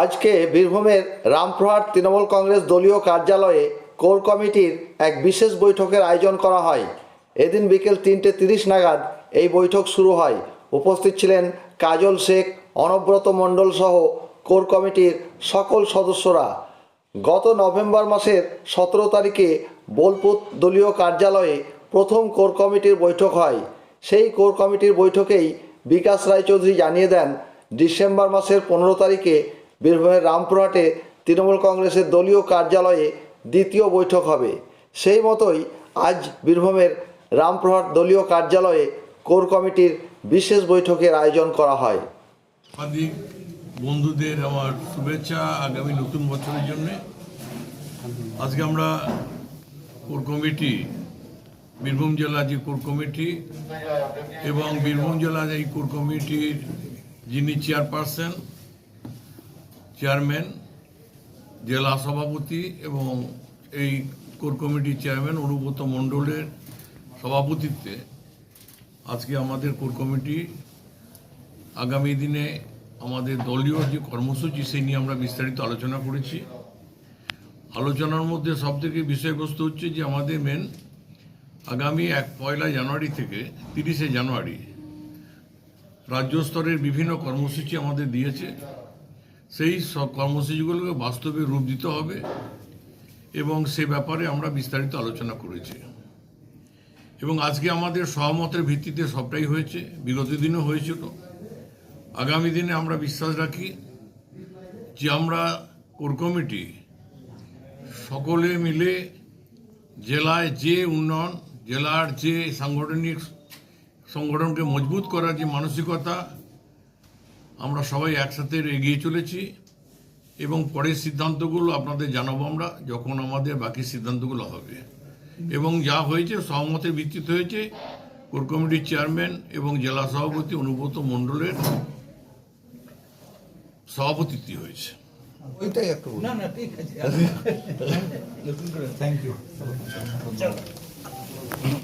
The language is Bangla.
আজকে বীরভূমের রামপুরহাট তৃণমূল কংগ্রেস দলীয় কার্যালয়ে কোর কমিটির এক বিশেষ বৈঠকের আয়োজন করা হয়। এদিন বিকেল 3:30 নাগাদ এই বৈঠক শুরু হয়। উপস্থিত ছিলেন কাজল শেখ, অনব্রত মণ্ডল সহ কোর কমিটির সকল সদস্যরা। গত নভেম্বর মাসের 17 তারিখে বোলপুর দলীয় কার্যালয়ে প্রথম কোর কমিটির বৈঠক হয়। সেই কোর কমিটির বৈঠকেই বিকাশ রায়চৌধুরী জানিয়ে দেন, ডিসেম্বর মাসের 15 তারিখে বীরভূমের রামপুরহাটে তৃণমূল কংগ্রেসের দলীয় কার্যালয়ে দ্বিতীয় বৈঠক হবে। সেই মতোই আজ বীরভূমের রামপুরহাট দলীয় কার্যালয়ে কোর কমিটির বিশেষ বৈঠকের আয়োজন করা হয়। বন্ধুদের আমার শুভেচ্ছা আগামী নতুন বছরের জন্য। আজকে আমরা কোর কমিটি, বীরভূম জেলা যে কোর কমিটি এবং বীরভূম জেলার এই কোর কমিটির যিনি চেয়ারপারসন, চেয়ারম্যান, জেলা সভাপতি এবং এই কোর কমিটির চেয়ারম্যান অনুব্রত মণ্ডলের সভাপতিত্বে আজকে আমাদের কোর কমিটি আগামী দিনে আমাদের দলীয় যে কর্মসূচি সেই নিয়ে আমরা বিস্তারিত আলোচনা করেছি। আলোচনার মধ্যে সবথেকে বিষয়বস্তু হচ্ছে যে আমাদের মেন আগামী 1 জানুয়ারি থেকে 30 জানুয়ারি রাজ্য স্তরের বিভিন্ন কর্মসূচি আমাদের দিয়েছে। সেই সব কর্মসূচিগুলোকে বাস্তবে রূপ দিতে হবে এবং সে ব্যাপারে আমরা বিস্তারিত আলোচনা করেছি এবং আজকে আমাদের সহমতের ভিত্তিতে সবটাই হয়েছে, বিগত দিনও হয়েছিল। আগামী দিনে আমরা বিশ্বাস রাখি যে আমরা কোর কমিটি সকলে মিলে জেলায় যে উন্নয়ন, জেলার যে সংগঠনকে মজবুত করার যে মানসিকতা, আমরা সবাই একসাথে এগিয়ে চলেছি এবং পরের সিদ্ধান্তগুলো আপনাদের জানাবো আমরা যখন আমাদের বাকি সিদ্ধান্তগুলো হবে। এবং যা হয়েছে সহমতের ভিত্তিতে হয়েছে। কোর কমিটির চেয়ারম্যান এবং জেলা সভাপতি অনুব্রত মণ্ডলের সভাপতিত্বে হয়েছে। ওইটাই একটু না ঠিক আছে। Thank you.